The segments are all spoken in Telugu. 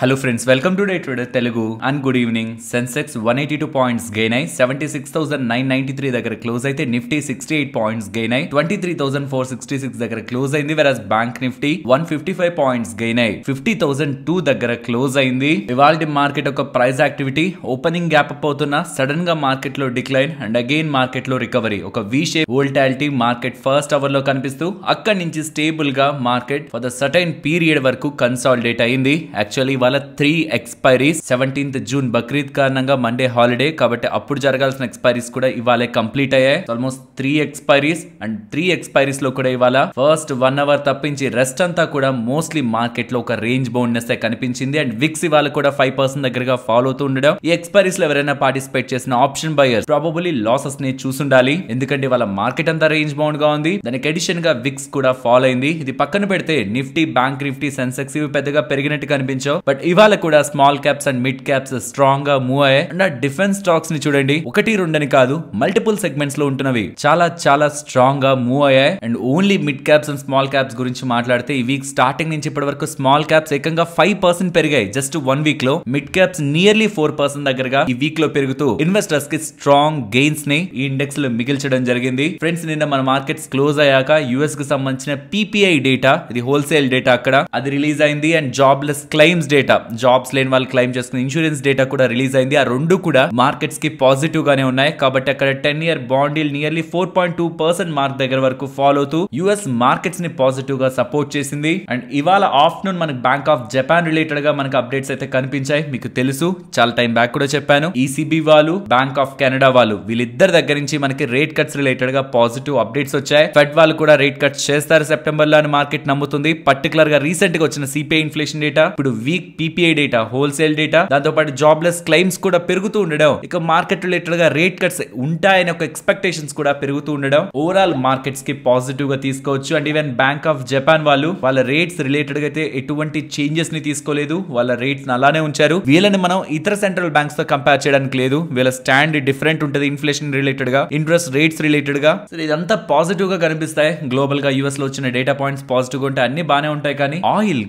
Hello friends, welcome to Day Trader Telugu and good evening. Sensex 182 points gain అయి 76,993 దగ్గర క్లోజ్ అయితే నిఫ్టీ 68 పాయింట్స్ గెయిన్ అయి 23,466 దగ్గర క్లోజ్ అయింది. Versus bank Nifty 155 points gain అయి 50,002 దగ్గర క్లోజ్ అయింది. ఇవాల్టి మార్కెట్ ఒక price activity opening gap up అవుతున్న సడన్ గా మార్కెట్ లో డిక్లైన్ అండ్ అగైన్ మార్కెట్ లో రికవరీ, ఒక V shape volatility market first hour లో కనిపిస్తూ అక్కడి నుంచి స్టేబుల్ గా market for the certain period వరకు కన్సాలిడేట్ అయింది. Actually 3 expiries 17th June Bakrid కారణంగా మండే హాలిడే కాబట్టి అప్పుడు జరగాల్సిన ఎక్స్పైరీస్ కూడా ఇవాళ కంప్లీట్ అయ్యాయి. ఆల్మోస్ట్ 3 ఎక్స్పైరీస్ అండ్ 3 ఎక్స్పైరీస్ లో కూడా ఇవాళ ఫస్ట్ 1 అవర్ తప్పించి రెస్ట్ అంతా కూడా మోస్ట్లీ మార్కెట్ లో ఒక రేంజ్ బౌండ్నెస్ కనిపించింది. అండ్ విక్స్ ఇవాళ కూడా 5% దగ్గరగా ఫాలో అవుతూ ఉండడం, ఈ ఎక్స్పైరీస్ లో ఎవరైనా పార్టిసిపేట్ చేసిన ఆప్షన్ బయర్స్ ప్రాబబుల్లీ లాసెస్ ని చూసుండాలి. ఎందుకంటే ఇవాళ మార్కెట్ అంతా రేంజ్ బౌండ్ గా ఉంది. దానికి అడిషన్ గా విక్స్ కూడా ఫాలో అయింది. ఇది పక్కన పెడితే నిఫ్టీ, బ్యాంక్ నిఫ్టీ, సెన్సెక్స్ ఇవి పెద్దగా పెరిగినట్టు కనిపించవు. బట్ ఇవాళ కూడా small caps and mid caps strong గా మూవ్ అయ్యాయి. అండ్ ఆ డిఫెన్స్ స్టాక్స్ ని చూడండి, 1-2 అని కాదు మల్టిపుల్ సెగ్మెంట్స్ లో ఉంటున్నవి చాలా స్ట్రాంగ్ గా మూవ్ అయ్యాయి. And only mid caps and small caps గురించి మాట్లాడితే ఈ వీక్ స్టార్టింగ్ నుంచి ఇప్పటి వరకు స్మాల్ క్యాప్స్ ఏకంగా 5% పెరిగాయి జస్ట్ 1 వీక్ లో. మిడ్ క్యాప్స్ నియర్లీ 4% దగ్గరగా ఈ వీక్ లో పెరుగుతూ ఇన్వెస్టర్స్ కి స్ట్రాంగ్ గెయిన్స్ ని ఈ ఇండెక్స్ లో మిగిల్చడం జరిగింది. ఫ్రెండ్స్, నిన్న మన మార్కెట్స్ క్లోజ్ అయ్యాక యుఎస్ కి సంబంధించిన పీపీఐ డేటా, ఇది హోల్సేల్ డేటా అక్కడ అది రిలీజ్ అయింది. And jobless claims data, jobs లేని వాళ్ళు క్లెయిమ్ చేసుకున్న ఇన్సూరెన్స్ డేటా కూడా రిలీజ్ అయింది. ఆ రెండు కూడా మార్కెట్స్ కి పాజిటివ్ గానే ఉన్నాయి. కాబట్టి అక్కడ 10-year bond yield nearly 4.2% mark దగ్గర వరకు ఫాలో అవుతూ యుఎస్ మార్కెట్స్ ని పాజిటివ్ గా సపోర్ట్ చేసింది. అండ్ ఇవాళ ఆఫ్టర్నూన్ మనకి బ్యాంక్ ఆఫ్ జపాన్ రిలేటెడ్ గా మనకి అప్డేట్స్ అయితే కనిపించాయి. మీకు తెలుసు, చాలా టైం బ్యాక్ కూడా చెప్పాను, ఈసీబీ వాళ్ళు, బ్యాంక్ ఆఫ్ కెనడా వాళ్ళు, వీళ్ళిద్దరి దగ్గర నుంచి మనకి రేట్ కట్స్ రిలేటెడ్ గా పాజిటివ్ అప్డేట్స్ వచ్చాయి. ఫెడ్ వాళ్ళు కూడా రేట్ కట్స్ చేస్తారు సెప్టెంబర్ లో అని మార్కెట్ నమ్ముతుంది. పర్టికులర్ గా రీసెంట్ గా వచ్చిన సిపిఐ ఇన్ఫ్లేషన్ డేటా, ఇప్పుడు week PPI data, wholesale data, దాంతో పాటు జాబ్లెస్ క్లెయిమ్స్ కూడా పెరుగుతూ ఉండడం, ఇక మార్కెట్ రిలేటెడ్ గా రేట్ కట్స్ ఉంటాయని ఒక ఎక్స్పెక్టేషన్స్ కూడా పెరుగుతూ ఉండడం ఓవరాల్ మార్కెట్స్ కి పాజిటివ్ గా తీసుకోవచ్చు. And even bank of Japan వాళ్ళు వాళ్ళ రేట్స్ రిలేటెడ్ గా అయితే ఎటువంటి చేంజెస్ ని తీసుకోలేదు, వాళ్ళ రేట్స్ అలానే ఉంచారు. వీళ్ళని మనం ఇతర సెంట్రల్ బ్యాంక్స్ తో కంపేర్ చేయడానికి లేదు, వీళ్ళ స్టాండ్ డిఫరెంట్ ఉంటుంది. ఇన్ఫ్లేషన్ రిలేటెడ్ గా, ఇంట్రెస్ట్ రేట్స్ రిలేటెడ్ గా ఇదంతా పాజిటివ్ గా కనిపిస్తాయి. గ్లోబల్ గా యుఎస్ లో వచ్చిన డేటా పాయింట్స్ పాజిటివ్ గా ఉంటాయి, అన్ని బానే ఉంటాయి. కానీ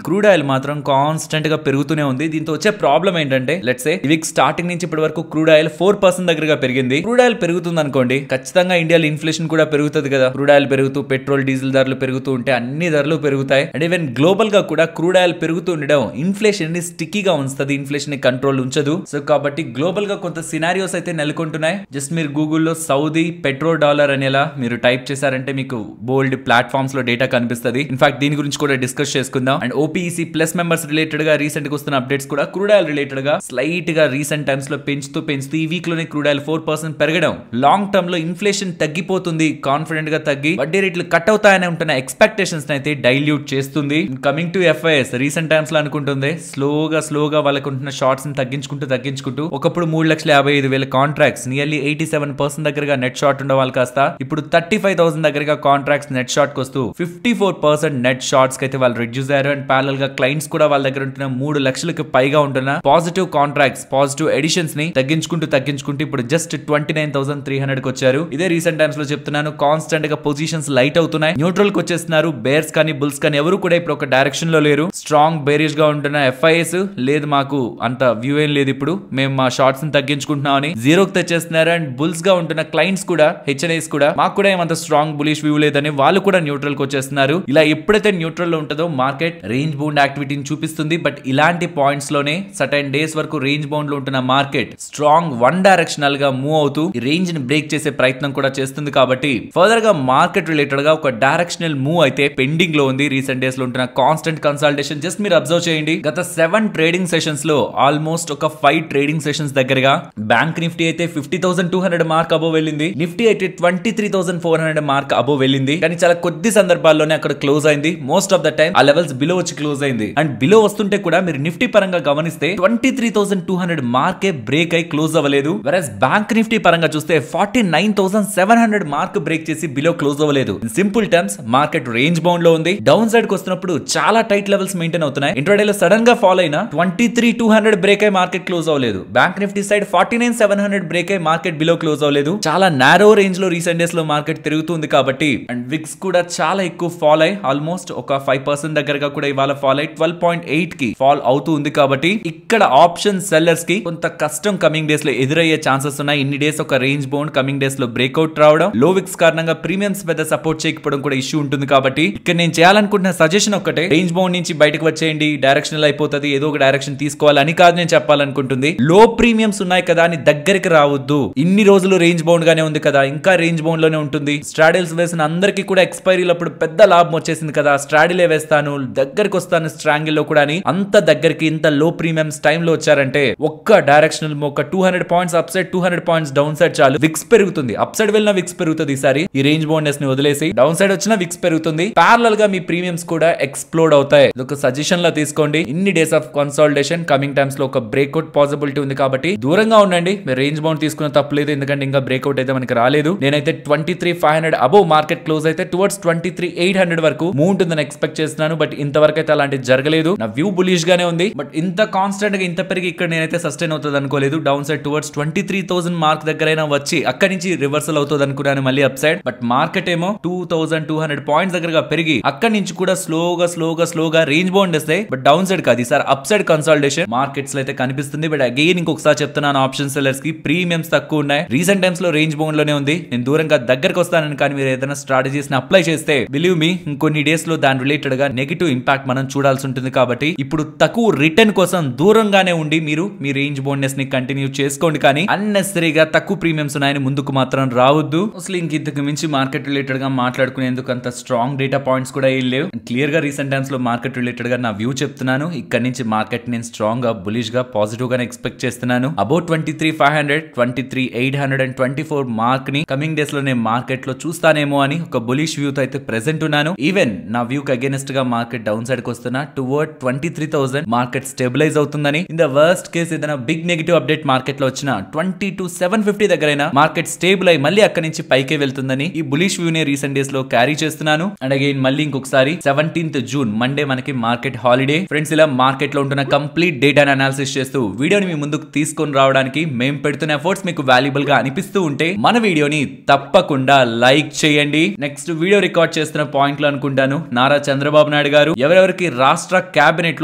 క్రూడ్ ఆయిల్ మాత్రం కాన్స్టెంట్ గా పెరుగుతూనే ఉంది. దీంతో వచ్చే ప్రాబ్లం ఏంటంటే, లెట్స్ సే ఈ వీక్ స్టార్టింగ్ నుంచి ఇప్పటి వరకు క్రూడ్ ఆయిల్ 4% దగ్గరగా పెరిగింది. క్రూడ్ ఆయిల్ పెరుగుతుంది అనుకోండి, ఖచ్చితంగా ఇండియాలో ఇన్ఫ్లేషన్ కూడా పెరుగుతుంది కదా. క్రూడ్ ఆయిల్ పెరుగుతూ పెట్రోల్, డీజిల్ ధరలు పెరుగుతూ ఉంటే అన్ని ధరలు పెరుగుతాయి. అండ్ ఈవెన్ గ్లోబల్ గా కూడా క్రూడ్ ఆయిల్ పెరుగుతూ ఉండడం ఇన్ఫ్లేషన్ ని స్టిక్కీగా ఉంచుతుంది, ఇన్ఫ్లేషన్ ని కంట్రోల్ ఉంచదు. సో కాబట్టి గ్లోబల్ గా కొంత సినారియోస్ అయితే నెలకొంటున్నాయి. జస్ట్ మీరు గూగుల్లో సౌదీ పెట్రో డాలర్ అనేలా మీరు టైప్ చేశారంటే మీకు బోల్డ్ ప్లాట్ఫామ్స్ లో డేటా కనిపిస్తుంది. ఇన్ఫాక్ట్ దీని గురించి కూడా డిస్కస్ చేసుకుందాం. అండ్ ఓపీఈసీ ప్లస్ మెంబర్స్ రిలేటెడ్ గా రీసెంట్ గా వస్తున్న అప్డేట్స్ కూడా క్రూడ్ ఆయిల్ రిలేటెడ్ గా స్లైట్ గా రీసెంట్ టైమ్స్ లో పెంచుతూ ఈ వీక్ లోనే క్రూడ్ ఆయిల్ 4% పెరగడం లాంగ్ టర్మ్ లో ఇన్ఫ్లేషన్ తగ్గిపోతుంది, కాన్ఫిడెంట్ గా తగ్గి వడ్డీ రేట్లు కట్ అవుతాయని ఉంటున్న ఎక్స్పెక్టేషన్స్ అయితే డైల్యూట్ చేస్తుంది. Coming to FIs, recent times లో అనుకుంటుంది స్లోగా వాళ్ళకు ఉంటున్న షార్ట్స్ ని తగ్గించుకుంటూ ఒకప్పుడు 3,55,000 కాంట్రాక్ట్స్ నియర్లీ 87% దగ్గరగా నెట్ షార్ట్ ఉండే వాళ్ళు కాస్త ఇప్పుడు 35,000 దగ్గరగా కాంట్రాక్ట్స్ నెట్ షార్ట్ కి వస్తూ 54% నెట్ షార్ట్స్ కి అయితే వాళ్ళు రిడ్యూస్ అయ్యారు. అండ్ ప్యారల్ గా క్లయింట్స్ కూడా వాళ్ళ దగ్గర ఉంటున్న 3 లక్షలకు పైగా ఉంటున్న పాజిటివ్ కాంట్రాక్ట్స్, పాజిటివ్ ఎడిషన్స్ ని తగ్గించుకుంటూ ఇప్పుడు జస్ట్ 29,300 కి వచ్చారు. ఇదే రీసెంట్ టైమ్స్ లో చెప్తున్నాను, కాన్స్టెంట్ గా పొజిషన్స్ లైట్ అవుతున్నాయి, న్యూట్రల్ కి వచ్చేస్తున్నారు. బేర్స్ కానీ బుల్స్ కానీ ఎవరు కూడా ఇప్పుడు ఒక డైరెక్షన్ లో లేరు. స్ట్రాంగ్ బేరిష్ గా ఉంటున్న ఎఫ్ఐఎస్ లేదు, మాకు అంత వ్యూ ఏం లేదు, ఇప్పుడు మేము మా షార్ట్స్ ని తగ్గించుకుంటున్నామని జీరోకి తెచ్చేస్తున్నారు. అండ్ బుల్స్ గా ఉంటున్న క్లయింట్స్ కూడా, హెచ్ఎన్ఐస్ కూడా, మాకు కూడా ఏమంత స్ట్రాంగ్ బులిష్ వ్యూ లేదని వాళ్ళు కూడా న్యూట్రల్ కి వచ్చేస్తున్నారు. ఇలా ఎప్పుడైతే న్యూట్రల్ లో ఉంటుందో మార్కెట్ రేంజ్ బౌండ్ యాక్టివిటీని చూపిస్తుంది. బట్ ఇలాంటి పాయింట్స్ లోనే సర్టైన్ డేస్ వరకు రేంజ్ బౌండ్ లో ఉంటున్న మార్కెట్ స్ట్రాంగ్ వన్ డైరెక్షనల్ గా మూవ్ అవుతూ ఈ రేంజ్ ని బ్రేక్ చేసే ప్రయత్నం కూడా చేస్తుంది. కాబట్టి ఫర్దర్ గా మార్కెట్ రిలేటెడ్ గా ఒక డైరెక్షనల్ మూవ్ అయితే పెండింగ్ లో ఉంది. రీసెంట్ డేస్ లో ఉంటున్న కాన్స్టెంట్ కన్సల్టేషన్ జస్ట్ మీరు అబ్జర్వ్ చేయండి. గత 7 ట్రేడింగ్ సెషన్స్ లో ఆల్మోస్ట్ ఒక 5 ట్రేడింగ్ సెషన్స్ దగ్గరగా బ్యాంక్ నిఫ్టీ అయితే 50,200 మార్క్ అబోవ్ వెళ్ళింది, నిఫ్టీ అయితే 23,400 మార్క్ అబోవ్ వెళ్ళింది. కానీ చాలా కొద్ది సందర్భాల్లోనే అక్కడ క్లోజ్ అయింది. మోస్ట్ ఆఫ్ ద టైం ఆ లెవెల్స్ బిలో వచ్చి క్లోజ్ అయింది. అండ్ బిలో వస్తుంటే కూడా మీరు నిఫ్టీ పరంగా గమనిస్తే 23,200 మార్కే బ్రేక్ అయి క్లోజ్ అవ్వలేదు. వెరస్ బ్యాంక్ నిఫ్టీ పరంగా చూస్తే 49,700 మార్క్ బ్రేక్ చేసి బిలో క్లోజ్ అవ్వలేదు. Simple terms market range bound లో ఉంది. డౌన్ సైడ్ కి వస్తున్నప్పుడు చాలా టైట్ లెవెల్స్ మెయింటైన్ అవుతున్నాయి. ఇంట్రాడే లో సడన్ గా ఫాల్ అయిన 23,200 బ్రేక్ అయి మార్కెట్ క్లోజ్ అవ్వలేదు. బ్యాంక్ నిఫ్టీ సైడ్ 49,700 బ్రేక్ అయి మార్కెట్ బిలో క్లోజ్ అవ్వలేదు. చాలా నారో రేంజ్ లో రీసెంట్ డేస్ లో మార్కెట్ తిరుగుతుంది కాబట్టి. అండ్ విక్స్ కూడా చాలా ఎక్కువ ఫాల్ అయి ఆల్మోస్ట్ ఒక 5% దగ్గరగా కూడా ఇవాళ ఫాల్ అయి 12.8 కి ఫాల్ ఫాల్ అవుతూ ఉంది కాబట్టి ఇక్కడ ఆప్షన్ సెల్లర్స్ కి కొంత కష్టం కమింగ్ డేస్ లో ఎదురయ్యే ఛాన్సెస్ ఉన్నాయి. ఇన్ని డేస్ ఒక రేంజ్ బౌండ్ కమింగ్ డేస్ లో బ్రేక్అవుట్ రావడం, లో విక్స్ కారణంగా ప్రీమియమ్స్ పెద్ద సపోర్ట్ చేయకపోవడం కూడా ఇష్యూ ఉంటుంది. కాబట్టి ఇక్కడ నేను చేయాలనుకుంటున్న సజెషన్ ఒకటే, రేంజ్ బౌండ్ నుంచి బయటకు వచ్చేయండి, డైరెక్షనల్ అయిపోతుంది, ఏదో ఒక డైరెక్షన్ తీసుకోవాలని కాదు నేను చెప్పాలనుకుంటుంది. లో ప్రీమియమ్స్ ఉన్నాయి కదా అని దగ్గరికి రావద్దు. ఇన్ని రోజులు రేంజ్ బౌండ్ గానే ఉంది కదా, ఇంకా రేంజ్ బౌండ్ లోనే ఉంటుంది. స్ట్రాడిల్స్ వేసిన అందరికీ కూడా ఎక్స్పైరీలప్పుడు పెద్ద లాభం వచ్చేసింది కదా, స్ట్రాడిలే వేస్తాను, దగ్గరికి వస్తాను స్ట్రాంగిల్ లో కూడా అని అంత దగ్గరికి ఇంత లో ప్రీమియమ్స్ టైమ్ లో వచ్చారంటే ఒక్క డైరెక్షనల్ ఒక 200 points up side 200 points down side చాలు, విక్స్ పెరుగుతుంది. అప్ సైడ్ వెళ్ళిన విక్స్ పెరుగుతుంది. ఈసారి ఈ రేంజ్ బౌండ్నెస్ ని వదిలేసి డౌన్ సైడ్ వచ్చిన విక్స్ పెరుగుతుంది. ప్యారలల్ గా మీ ప్రీమియమ్స్ కూడా ఎక్స్ప్లోడ్ అవుతాయి. ఒక సజెషన్ లో తీసుకోండి. ఇన్ని days of consolidation coming times లో ఒక బ్రేక్అవుట్ పాసిబిలిటీ ఉంది కాబట్టి దూరంగా ఉండండి. మీరు రేంజ్ బౌండ్ తీసుకున్న తప్పలేదు, ఎందుకంటే ఇంకా బ్రేక్అవుట్ అయితే మనకి రాలేదు. నేనైతే 23,500 అబోవ్ మార్కెట్ క్లోజ్ అయితే టువర్డ్స్ 23,800 వరకు మూవ్ ఉంటుందని ఎక్స్పెక్ట్ చేస్తున్నాను. బట్ ఇంతవరకు అయితే అలాంటిది జరగలేదు. నా వ్యూ బులిష్ గానే ఉంది. బట్ ఇంత కాన్స్టెంట్ గా ఇంత పెరిగి ఇక్కడ నేనైతే సస్టైన్ అవుతుంది అనుకోలేదు. డౌన్ సైడ్ టువర్డ్స్ 23,000 మార్క్ దగ్గరైనా వచ్చి అక్కడి నుంచి రివర్సల్ అవుతుంది అనుకున్నాను మళ్ళీ అప్ సైడ్. బట్ మార్కెట్ ఏమో 2,200 పాయింట్స్ దగ్గరగా పెరిగి అక్కడి నుంచి కూడా స్లోగా రేంజ్ బౌండ్ వస్తాయి. బట్ డౌన్ సైడ్ కాదు, ఈసారి అప్ సైడ్ కన్సాలిడేషన్ మార్కెట్స్ లో అయితే కనిపిస్తుంది. బట్ అగైన్ ఇంకొకసారి చెప్తున్నాను, ఆప్షన్ సెల్లర్స్ కి ప్రీమియమ్స్ తక్కువ ఉన్నాయి. రీసెంట్ టైమ్స్ లో రేంజ్ బౌండ్ లోనే ఉంది. నేను దూరంగా దగ్గరకు వస్తానని కానీ మీరు ఏదైనా స్ట్రాటజీస్ ని అప్లై చేస్తే బిలీవ్ మీ ఇంకొన్ని డేస్ లో దాని రిలేటెడ్ గా నెగిటివ్ ఇంపాక్ట్ మనం చూడాల్సి ఉంటుంది. కాబట్టి ఇప్పుడు తక్కువ రిటర్న్ కోసం దూరంగానే ఉండి మీరు మీ రేంజ్ బౌండ్నెస్ ని కంటిన్యూ చేసుకోండి. కానీ అన్నెసరీగా తక్కువ ప్రీమియమ్స్ ఉన్నాయని ముందుకు మాత్రం రావద్దు. అసలు ఇంతకు మించి మార్కెట్ రిలేటెడ్ గా మాట్లాడుకునేందుకు అంత స్ట్రాంగ్ డేటా పాయింట్స్ కూడా ఏం లేవు. క్లియర్ గా రీసెంట్ టైమ్స్ లో మార్కెట్ రిలేటెడ్ గా నా వ్యూ చెప్తున్నాను. ఇక్కడ నుంచి మార్కెట్ నేను స్ట్రాంగ్ గా బులిష్ గా పాజిటివ్ గా ఎక్స్పెక్ట్ చేస్తున్నాను. అబౌట్ 23,500 23,800 అండ్ 24 మార్క్ ని కమింగ్ డేస్ లో నేను మార్కెట్ లో చూస్తానేమో అని ఒక బులిష్ వ్యూ తో అయితే ప్రెసెంట్ ఉన్నాను. ఈవెన్ నా వ్యూ కి అగేనెస్ట్ గా మార్కెట్ డౌన్ సైడ్ కి వస్తున్నా టువర్డ్ 23,000 మార్కెట్ స్టెబిలైజ్ అవుతుందని. ఇన్ ద వర్స్ట్ కేస్ ఏదైనా బిగ్ నెగిటివ్ అప్డేట్ మార్కెట్ లో వచ్చిన 22,750 దగ్గరైనా మార్కెట్ స్టేబుల్ అయి మళ్ళీ అక్కడి నుంచి పైకే వెళ్తుందని ఈ బులిష్ వ్యూ ని రీసెంట్ డేస్ లో క్యారీ చేస్తున్నాను. అండ్ అగైన్ మళ్ళీ ఇంకొకసారి 17th జూన్ మండే మనకి మార్కెట్ హాలిడే. ఫ్రెండ్స్, ఇలా మార్కెట్ లో ఉంటున్న కంప్లీట్ డేటాను అనాలిసిస్ చేస్తూ వీడియోని మీ ముందుకు తీసుకొని రావడానికి మేము పెడుతున్న ఎఫర్ట్స్ మీకు వాల్యుబుల్ గా అనిపిస్తూ ఉంటే మన వీడియోని తప్పకుండా లైక్ చేయండి. నెక్స్ట్ వీడియో రికార్డ్ చేస్తున్న పాయింట్లు అనుకుంటాను, నారా చంద్రబాబు నాయుడు గారు ఎవరెవరికి రాష్ట్ర కేబినెట్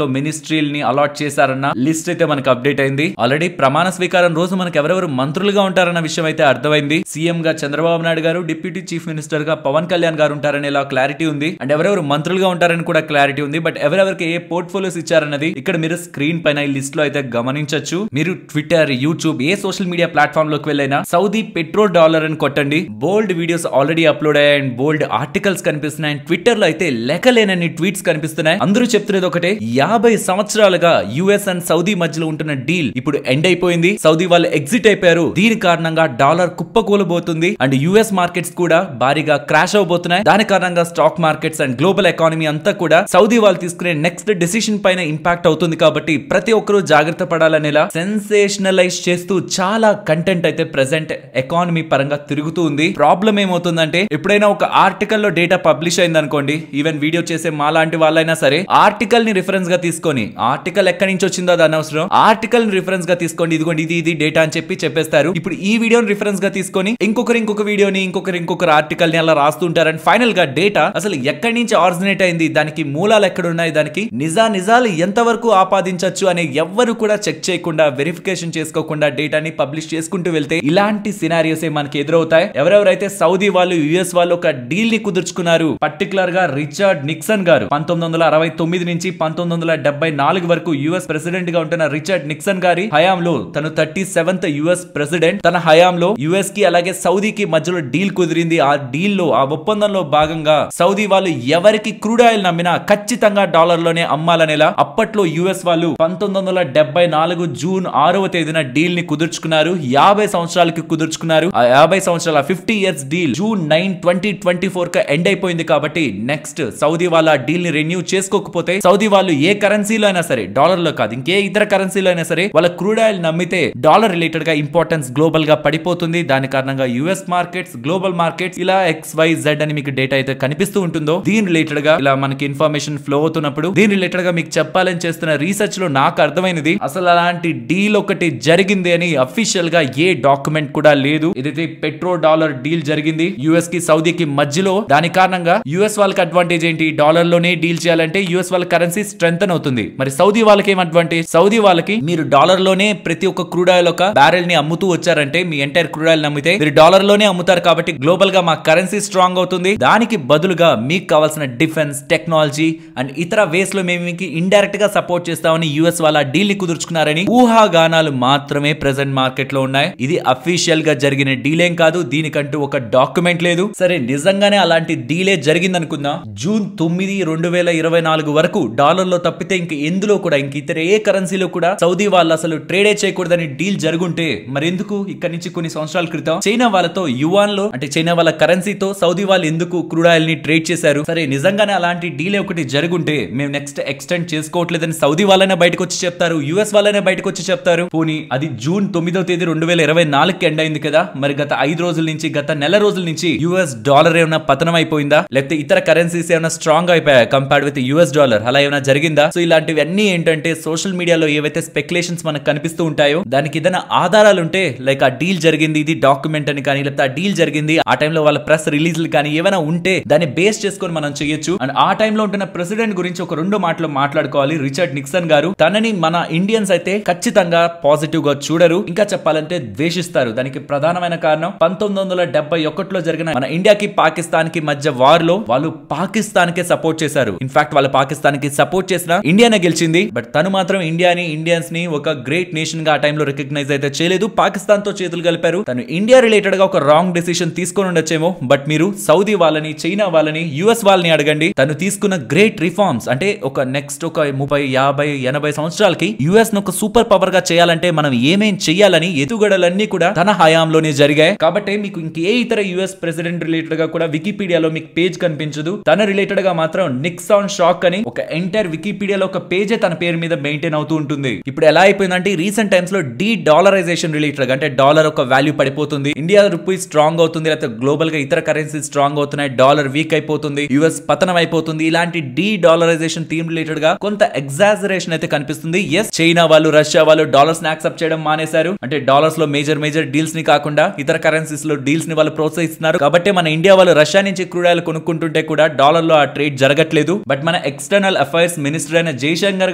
లో మినిస్ట్రీలని అలాట్ చేశారన్న లిస్ట్ అయితే మనకు అప్డేట్ అయింది. ఆల్రెడీ ప్రమాణ స్వీకారం రోజు మనకు ఎవరెవరు మంత్రులుగా ఉంటారన్న విషయం అయితే అర్థమైంది. సీఎం గా చంద్రబాబు నాయుడు గారు, డిప్యూటీ చీఫ్ మినిస్టర్ గా పవన్ కళ్యాణ్ గారు ఉంటారని ఇలా క్లారిటీ ఉంది. అండ్ ఎవరెవరు మంత్రులుగా ఉంటారని కూడా క్లారిటీ ఉంది. బట్ ఎవరెవరికి ఏ పోర్ట్ఫోలియోస్ ఇచ్చారన్నది ఇక్కడ మీరు స్క్రీన్ పైన ఈ లిస్ట్ లో అయితే గమనించొచ్చు. మీరు ట్విట్టర్, యూట్యూబ్ ఏ సోషల్ మీడియా ప్లాట్ఫామ్ లోకి వెళ్ళైనా సౌదీ పెట్రోల్ డాలర్ అని కొట్టండి. బోల్డ్ వీడియోస్ ఆల్రెడీ అప్లోడ్ అయ్యాయి అండ్ బోల్డ్ ఆర్టికల్స్ కనిపిస్తున్నాయి. ట్విట్టర్ లో అయితే లెక్కలేనన్ని ట్వీట్స్ కనిపిస్తున్నాయి. అందరూ చెప్తున్నది ఒకటే, 50 సంవత్సరాలుగా యుఎస్ అండ్ సౌదీ మధ్యలో ఉంటున్న డీల్ ఇప్పుడు ఎండ్ అయిపోయింది. సౌదీ వాళ్ళు ఎగ్జిట్ అయిపోయారు. దీని కారణంగా డాలర్ కుప్పకూలబోతుంది అండ్ యుఎస్ మార్కెట్స్ కూడా భారీగా క్రాష్ అవబోతున్నాయి. దాని కారణంగా stock markets and global economy అంతా కూడా సౌదీ వాళ్ళు తీసుకునే నెక్స్ట్ డెసిషన్ పైన ఇంపాక్ట్ అవుతుంది. కాబట్టి ప్రతి ఒక్కరూ జాగ్రత్త పడాలనేలా సెన్సేషనలైజ్ చేస్తూ చాలా కంటెంట్ అయితే ప్రెసెంట్ ఎకానమీ పరంగా తిరుగుతూ ఉంది. ప్రాబ్లం ఏమవుతుందంటే, ఎప్పుడైనా ఒక ఆర్టికల్ లో డేటా పబ్లిష్ అయింది అనుకోండి, ఈవెన్ వీడియో చేసే మాలాంటి వాళ్ళైనా సరే ఆర్టికల్ ని రిఫరెన్స్ గా తీసుకొని, ఆర్టికల్ ఎక్కడి నుంచి వచ్చిందో అది అనవసరం, ఆర్టికల్ ని రిఫరెన్స్ గా తీసుకోండి, ఇదిగోండి ఇది డేటా అని చెప్పేస్తారు. ఇప్పుడు ఈ వీడియోని రిఫరెన్స్ గా తీసుకొని ఇంకొక వీడియోని ఇంకొకరు ఆర్టికల్ ని అలా రాస్తుంటారని ఫైనల్ గా డేటా అసలు ఎక్కడి నుంచి ఆరిజినేట్ అయింది, దానికి మూలాలు ఎక్కడ ఉన్నాయి, దానికి నిజాలు ఎంతవరకు ఆపాదించవచ్చు అనే ఎవ్వరు కూడా చెక్ చేయకుండా, వెరిఫికేషన్ చేసుకోకుండా డేటాని పబ్లిష్ చేసుకుంటూ వెళ్తే ఇలాంటి సినారియోస్ మనకి ఎదురవుతాయి. ఎవరెవరైతే సౌదీ వాళ్ళు, యుఎస్ వాళ్ళు ఒక డీల్ ని కుదుర్చుకున్నారు, పర్టికులర్ గా రిచర్డ్ నిక్సన్ గారు 1969 నుంచి 1974 వరకు యుఎస్ ప్రెసిడెంట్ గా ఉంటున్న రిచర్డ్ నిక్సన్ గారి హయాంలో, తను 37th యుఎస్ ప్రెసిడెంట్, తన హయాంలో యుఎస్ కి అలాగే సౌదీకి మధ్యలో డీల్ కుదిరింది. ఆ డీల్ లో, ఆ ఒప్పందంలో భాగంగా సౌదీ వాళ్ళు ఎవరికి క్రూడ్ ఆయిల్ నమ్మినా ఖచ్చితంగా డాలర్ లోనే అమ్మాలనేలా అప్పట్లో యుఎస్ వాళ్ళు 1974 జూన్ 6వ తేదీన డీల్ ని కుదుర్చుకున్నారు. 50 సంవత్సరాలకి కుదుర్చుకున్నారు. ఆ 50 సంవత్సరాల 50 years డీల్ జూన్ 9, 2024 కి ఎండ్ అయిపోయింది. కాబట్టి నెక్స్ట్ సౌదీ వాళ్ళ డీల్ ని రెన్యూ చేసుకోకపోతే సౌదీ వాళ్ళు ఏ కరెన్సీలో అయినా సరే, డాలర్ లో కాదు ఇంకే ఇతర కరెన్సీలో అయినా సరే, వాళ్ళ క్రూడ్ ఆయిల్ నమ్మితే డాలర్ రిలేటెడ్ గా ఇంపార్టెన్స్ గ్లోబల్ గా పడిపోతుంది. దాని కారణంగా యుఎస్ మార్కెట్స్, గ్లోబల్ మార్కెట్స్ ఇలా XYZ అని మీకు డేటా అయితే కనిపిస్తూ ఉంటుందో, దీని రిలేటెడ్ గా ఇలా మనకి ఇన్ఫర్మేషన్ ఫ్లో అవుతున్నప్పుడు దీని రిలేటెడ్ గా మీకు చెప్పాలని చేస్తున్న రీసెర్చ్ లో నాకు అర్థమైనది, అసలు అలాంటి డీల్ ఒకటి జరిగింది అని అఫీషియల్ గా ఏ డాక్యుమెంట్ కూడా లేదు. ఇదైతే పెట్రో డాలర్ డీల్ జరిగింది యుఎస్ కి సౌదీకి మధ్యలో. దాని కారణంగా యుఎస్ వాళ్ళకి అడ్వాంటేజ్ ఏంటి, డాలర్ లోనే డీల్ చేయాలంటే యుఎస్ వాళ్ళ కరెన్సీ స్ట్రెంథన్ అవుతుంది. ఉంది. మరి సౌదీ వాళ్ళకి ఏం అడ్వాంటేజ్? సౌదీ వాళ్ళకి మీరు డాలర్ లోనే ప్రతి ఒక్క క్రూడ్ ఆయిల్ ఒక బ్యారెల్ ని అమ్ముతూ వచ్చారంటే, మీ ఎంటైర్ క్రూడ్ ఆయిల్ అమ్మితే మీరు డాలర్ లోనే అమ్ముతారు కాబట్టి గ్లోబల్ గా మా కరెన్సీ స్ట్రాంగ్ అవుతుంది. దానికి బదులుగా మీకు కావాల్సిన డిఫెన్స్, టెక్నాలజీ అండ్ ఇతర వేస్ లో మేము మీకు ఇండైరెక్ట్ గా సపోర్ట్ చేస్తామని యుఎస్ వాళ్ళ డీల్ ని కుదుర్చుకున్నారని ఊహాగానాలు మాత్రమే ప్రెసెంట్ మార్కెట్ లో ఉన్నాయి. ఇది అఫీషియల్ గా జరిగిన డీల్ ఏం కాదు, దీనికంటూ ఒక డాక్యుమెంట్ లేదు. సరే నిజంగానే అలాంటి డీలే జరిగింది అనుకుందాం. జూన్ 9, 2024 వరకు డాలర్ లో తప్పితే ఇంక ఎందులో కూడా ఇంక ఇతర ఏ కరెన్సీలో కూడా సౌదీ వాళ్ళు అసలు ట్రేడే చేయకూడదని డీల్ జరుగుంటే మరెందుకు ఇక్కడ నుంచి కొన్ని సంవత్సరాల క్రితం చైనా వాళ్ళతో యువాన్ లో అంటే చైనా వాళ్ళ కరెన్సీతో సౌదీ వాళ్ళు ఎందుకు క్రూడ్ ఆయిల్ ని ట్రేడ్ చేశారు? సరే నిజంగానే అలాంటి డీలే ఒకటి జరుగుంటే మేము నెక్స్ట్ ఎక్స్టెండ్ చేసుకోవట్లేదని సౌదీ వాళ్ళనే బయటకు వచ్చి చెప్తారు, యుఎస్ వాళ్ళనే బయటకు వచ్చి చెప్తారు. పోనీ అది జూన్ 9వ తేదీ 2024 ఎండ్ అయింది కదా, మరి గత 5 రోజుల నుంచి గత నెల రోజుల నుంచి యుఎస్ డాలర్ ఏమైనా పతనం అయిపోయిందా, లేకపోతే ఇతర కరెన్సీస్ ఏమైనా స్ట్రాంగ్ అయిపోయాయి కంపేర్డ్ విత్ యుఎస్ డాలర్, అలా ఏమైనా జరిగిందా? సో ఇలాంటివన్నీ ఏంటంటే సోషల్ మీడియాలో ఏవైతే స్పెక్యులేషన్స్ మనకు కనిపిస్తూ ఉంటాయో దానికి ఏదైనా ఆధారాలు ఉంటే, లైక్ ఆ డీల్ జరిగింది, ఇది డాక్యుమెంట్ అని కానీ, లేకపోతే ఆ డీల్ జరిగింది ఆ టైంలో వాళ్ళ ప్రెస్ రిలీజ్లు కానీ ఏమైనా ఉంటే దాన్ని బేస్ చేసుకొని మనం చేయొచ్చు. అండ్ ఆ టైంలో ఉంటున్న ప్రెసిడెంట్ గురించి ఒక 2 మాటలు మాట్లాడుకోవాలి. రిచర్డ్ నిక్సన్ గారు, తనని మన ఇండియన్స్ అయితే ఖచ్చితంగా పాజిటివ్ గా చూడరు, ఇంకా చెప్పాలంటే ద్వేషిస్తారు. దానికి ప్రధానమైన కారణం 1971లో జరిగిన మన ఇండియాకి పాకిస్తాన్ కి మధ్య వార్ లో వాళ్ళు పాకిస్తాన్ కే సపోర్ట్ చేశారు. ఇన్ఫాక్ట్ వాళ్ళు పాకిస్తాన్ కి సపోర్ట్ చేసిన ఇండియానే గెలిచింది. బట్ తను మాత్రం ఇండియాని, ఇండియన్స్ ని ఒక గ్రేట్ నేషన్ గా ఆ టైంలో రికగ్నైజ్ అయితే చేయలేదు, పాకిస్తాన్ తో చేతులు కలిపారు. తను ఇండియా రిలేటెడ్ గా ఒక రాంగ్ డెసిషన్ తీసుకొని ఉండొచ్చేమో. బట్ మీరు సౌదీ వాళ్ళని, చైనా వాళ్ళని, యుఎస్ వాళ్ళని అడగండి, తను తీసుకున్న గ్రేట్ రిఫార్మ్స్ అంటే ఒక నెక్స్ట్ ఒక 30, 50, 80 సంవత్సరాలకి యుఎస్ ను ఒక సూపర్ పవర్ గా చేయాలంటే మనం ఏమేం చెయ్యాలని ఎత్తుగడలన్నీ కూడా తన హయాంలోనే జరిగాయి. కాబట్టి మీకు ఇంకే ఇతర యుఎస్ ప్రెసిడెంట్ రిలేటెడ్ గా కూడా వికీపీడియాలో మీకు పేజ్ కనిపించదు. తన రిలేటెడ్ గా మాత్రం నిక్సాన్ షాక్ అని ఒక ఎంటైర్ వికీపీడియాలో ఒక పేజే తన పేరు మీద మెయింటైన్ అవుతూ ఉంటుంది. ఇప్పుడు ఎలా అయిపోయిందంటే రీసెంట్ టైమ్స్ లో డీ డాలరైజేషన్ రిలేటెడ్ గా అంటే డాలర్ ఒక వాల్యూ పడిపోతుంది, ఇండియా రూపీ స్ట్రాంగ్ అవుతుంది, లేకపోతే గ్లోబల్ గా ఇతర కరెన్సీ స్ట్రాంగ్ అవుతున్నాయి, డాలర్ వీక్ అయిపోతుంది, యుఎస్ పతనం అయిపోతుంది. ఇలాంటి డీ డాలరైజేషన్ థీమ్ రిలేటెడ్ గా కొంత ఎగ్జాజరేషన్ అయితే కనిపిస్తుంది. ఎస్, చైనా వాళ్ళు, రష్యా వాళ్ళు డాలర్స్ ని యాక్సెప్ట్ చేయడం మానేశారు. అంటే డాలర్స్ లో మేజర్ డీల్స్ ని కాకుండా ఇతర కరెన్సీస్ లో డీల్స్ ని వాళ్ళు ప్రోత్సహిస్తున్నారు. కాబట్టి మన ఇండియా వాళ్ళు రష్యా నుంచి క్రూడ్ ఆయిల్ కొనుక్కుంటుంటే కూడా డాలర్ లో ఆ ట్రేడ్ జరగట్లేదు. బట్ మన ఎక్స్టర్నల్ అఫైర్స్ మినిస్టర్ అయిన జయశంకర్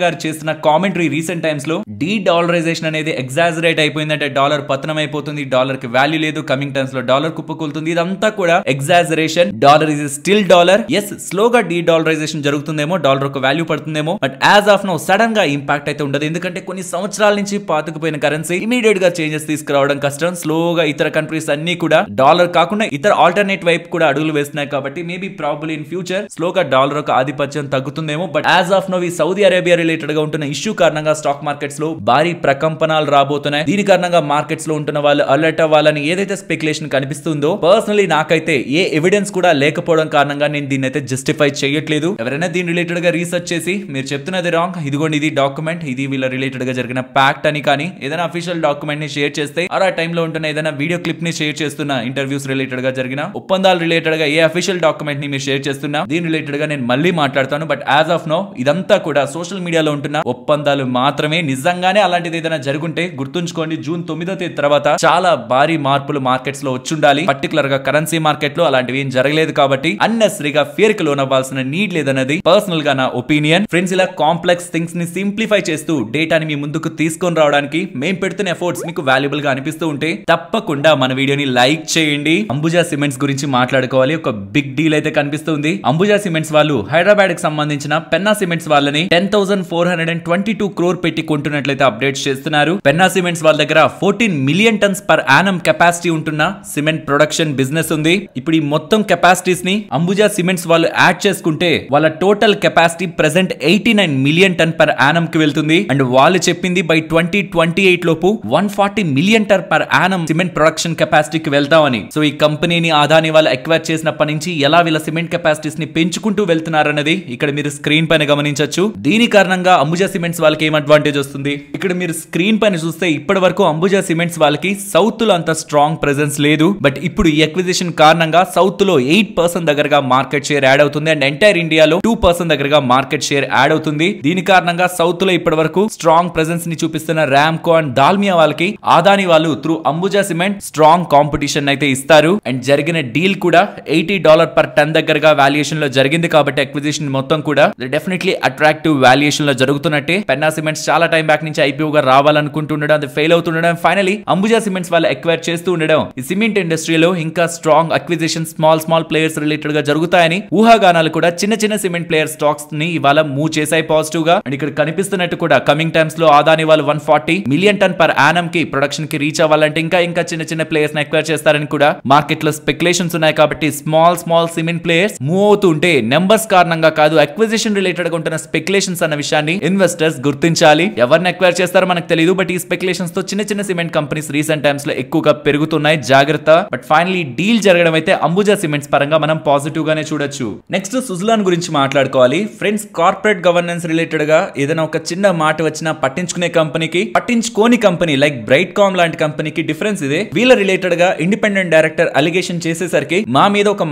గారు చేసిన కామెంటరీ రీసెంట్ టైమ్స్ లో డీ డాలరైజేషన్ అనేది ఎగ్జాజరేట్ అయిపోయిందంటే డాలర్ పతనం అయిపోతుంది, డాలర్ కి వాల్యూ లేదు, కమింగ్ టైమ్స్ లో డాలర్ కుప్పకూలుతుంది, ఇదంతా కూడా exaggeration. Dollar is still dollar. Yes, స్లోగా డీ డాలరైజేషన్ జరుగుతుందేమో, డాలర్ ఒక వాల్యూ పడుతుందేమో, but as of now sudden గా ఇంపాక్ట్ అయితే ఉండదు. ఎందుకంటే కొన్ని సంవత్సరాల నుంచి పాతుకుపోయిన కరెన్సీ ఇమీడియట్ గా చేంజెస్ తీసుకురావడం కష్టం. స్లోగా ఇతర కంట్రీస్ అన్ని కూడా డాలర్ కాకుండా ఇతర ఆల్టర్నేట్ వైపు కూడా అడుగులు వేస్తున్నాయి. కాబట్టి మేబీ ప్రాబబ్లీ ఇన్ ఫ్యూచర్ స్లోగా డాలర్ ఒక ఆధిపత్యం తగ్గుతుందేమో. బట్ యాజ్ ఆఫ్ నౌ ఈ సౌదీ అరేబియా రిలేటెడ్ గా ఉంటున్న ఇష్యూ కారణంగా స్టాక్ మార్కెట్స్ లో భారీ ప్రకంపనాలు రాబోతున్నాయి. దీని కారణంగా మార్కెట్స్ లో ఉంటున్న వాళ్ళు అలర్ట్ అవ్వాలని ఏదైతే స్పెక్యులేషన్ కనిపిస్తుందో, పర్సనలీ నాకైతే ఏ ఎవిడెన్స్ కూడా లేకపోవడం కారణంగా నేను దీన్ని అయితే జస్టిఫై చేయట్లేదు. ఎవరైనా దీని రిలేటెడ్ గా రీసెర్చ్ చేసి మీరు చెప్తున్నది రాంగ్, ఇదిగోండి ఇది డాక్యుమెంట్, ఇది వీళ్ళ రిలేటెడ్ గా జరిగిన ప్యాక్ట్ అని కానీ ఏదైనా అఫీషియల్ డాక్యుమెంట్ ని షేర్ చేస్తే, ఆ టైంలో ఉంటున్న ఏదైనా వీడియో క్లిప్ ని షేర్ చేస్తున్న, ఇంటర్వ్యూస్ రిలేటెడ్ గా జరిగిన ఒప్పందాలు రిలేటెడ్ గా ఏ అఫీషియల్ డాక్యుమెంట్ ని మీరు షేర్ చేస్తున్నా, దీని రిలేటెడ్ గా నేను మళ్ళీ మాట్లాడతాను. బట్ యాజ్ ఆఫ్ నో ఇదంతా కూడా సోషల్ మీడియాలో ఉంటున్న ఒప్పందాలు మాత్రమే. నిజంగానే అలాంటిది ఏదైనా జరుగుంటే గుర్తుంచుకోండి, జూన్ 9వ తేదీ తర్వాత చాలా భారీ మార్పులు మార్కెట్స్ లో వచ్చుండాలి. పర్టికులర్ గా కరెన్సీ మార్కెట్ లో అలాంటివి ఏం జరగలేదు కాబట్టి అన్నెసరీగా ఫియర్ కి లోనవ్వాల్సిన నీడ్ లేదన్నది పర్సనల్ గా నా ఒపీనియన్. ఫ్రెండ్స్, ఇలా కాంప్లెక్స్ థింగ్స్ ని సింప్లిఫై చేస్తూ డేటాని మీ ముందుకు తీసుకొని రావడానికి మేము పెడుతున్న ఎఫర్ట్స్ మీకు వాల్యుబుల్ గా అనిపిస్తూ ఉంటే తప్పకుండా మన వీడియోని లైక్ చేయండి. అంబుజా సిమెంట్స్ గురించి మాట్లాడుకోవాలి. ఒక బిగ్ డీల్ అయితే కనిపిస్తుంది. అంబుజా సిమెంట్స్ వాళ్ళు హైదరాబాద్ కి సంబంధించిన పెన్నా సిమెంట్స్ వాళ్ళని 10,422 crore పెట్టి కొంటున్నట్లయితే అప్డేట్స్ చేస్తున్నారు. పెన్నా సిమెంట్స్ వాళ్ళ దగ్గర 14 million tons per annum capacity ఉంటున్న సిమెంట్ ప్రొడక్షన్ బిజినెస్ ఉంది. ఇప్పుడు ఈ మొత్తం కెపాసిటీస్ ని అంబుజా సిమెంట్స్ వాళ్ళు యాడ్ చేసుకుంటే వాళ్ళ total capacity present 89 million ton per Yanam కి వెళ్తుంది. అండ్ వాళ్ళు చెప్పింది బై 2028 లోపు 140 million ton per annum cement production కెపాసిటీకి వెళ్తామని. సో ఈ కంపెనీని అదాని వాళ్ళు ఎక్వైర్ చేసినప్పటి నుంచి ఎలా వీళ్ళ సిమెంట్ కెపాసిటీస్ ని పెంచుకుంటూ వెళ్తున్నారన్నది ఇక్కడ మీరు స్క్రీన్ పైన గమనించొచ్చు. దీని కారణంగా అంబుజా సిమెంట్స్ వాళ్ళకి ఏం అడ్వాంటేజ్ వస్తుంది? ఇక్కడ మీరు స్క్రీన్ పైన చూస్తే ఇప్పటి వరకు అంబుజా సిమెంట్స్ వాళ్ళకి సౌత్ లో అంత స్ట్రాంగ్ ప్రెజెన్స్ లేదు. బట్ ఇప్పుడు ఈ ఎక్విజిషన్ కారణంగా సౌత్ లో 8% దగ్గరగా మార్కెట్ షేర్ యాడ్ అవుతుంది. అండ్ ఎంటైర్ ఇండియాలో 2% దగ్గరగా మార్కెట్ షేర్ యాడ్ అవుతుంది. దీని కారణంగా సౌత్ లో ఇప్పటి వరకు స్ట్రాంగ్ ప్రెజెన్స్ ని చూపిస్తున్న రామ్కో అండ్ దాల్మియా వాళ్ళకి అదాని వాళ్ళు through Ambuja cement strong competition అయితే ఇస్తారు. అండ్ జరిగిన డీల్ కూడా $80 per ton దగ్గరగా వాల్యుయేషన్ లో జరిగింది. కాబట్టి ఎక్విజిషన్ మొత్తం కూడా డెఫినెట్లీ అట్రాక్టివ్ అట్రాక్టివ్ వాల్యుయేషన్ లో జరుగుతున్నట్టే పెన్నా సిమెంట్స్ చాలా టైం బ్యాక్ నుంచి ఐపీఓ గా రావాలనుకుంటుండడం, అది ఫెయిల్ అవుతుండడం, ఫైనలీ అంబుజా సిమెంట్స్ వాళ్ళు ఎక్వైర్ చేస్తూ ఉండడం, ఈ సిమెంట్ ఇండస్ట్రీలో ఇంకా strong acquisition small players related గా జరుగుతాయని ఊహాగానాలు కూడా చిన్న సిమెంట్ ప్లేయర్ స్టాక్స్ ని ఇవాళ మూవ్ చేశాయి పాజిటివ్ గా. అండ్ ఇక్కడ కనిపిస్తున్నట్టు కూడా కమింగ్ టైమ్స్ లో ఆదాని వాళ్ళు 140 మిలియన్ టన్ పర్ యానం కి ప్రొడక్షన్ కి రీచ్ అవ్వాలంటే ఇంకా చిన్న ప్లేయర్స్ ని ఎక్వైర్ చేస్తారని కూడా మార్కెట్ లో స్పెక్యులేషన్స్ ఉన్నాయి. కాబట్టి స్మాల్ సిమెంట్ ప్లేయర్స్ మూవ్ అవుతూ ఉంటే నెంబర్స్ కారణంగా కాదు, అక్విజిషన్ రిలేటెడ్ గా ఉంటున్న స్పెక్యులేషన్స్ అన్న విషయాన్ని ఇన్వెస్టర్స్ గుర్తించాలి. ఎవరిని ఎక్వైర్ చేస్తారో మనకు తెలియదు, బట్ ఈ స్పెక్యులేషన్స్ తో చిన్న సిమెంట్ కంపెనీస్ రీసెంట్ టైమ్స్ లో ఎక్కువగా పెరుగుతున్నాయి, జాగ్రత్త. బట్ ఫైనలీ డీల్ జరగడం అయితే అంబుజా సిమెంట్స్ పరంగా మనం పాజిటివ్ గానే చూడొచ్చు. నెక్స్ట్ సుజలాన్ గురించి మాట్లాడుకోవాలి ఫ్రెండ్స్. కార్పొరేట్ గవర్నెన్స్ రిలేటెడ్ గా ఏదైనా ఒక చిన్న మాట వచ్చినా పట్టించుకునే కంపెనీకి, పట్టించుకోని కంపెనీ లైక్ బ్రైట్ కామ్ లాంటి కంపెనీకి డిఫరెన్స్ ఇదే. వీళ్ళ రిలేటెడ్ గా ఇండిపెండెంట్ డైరెక్టర్ అలిగేషన్ చేసేసరికి మా మీద ఒక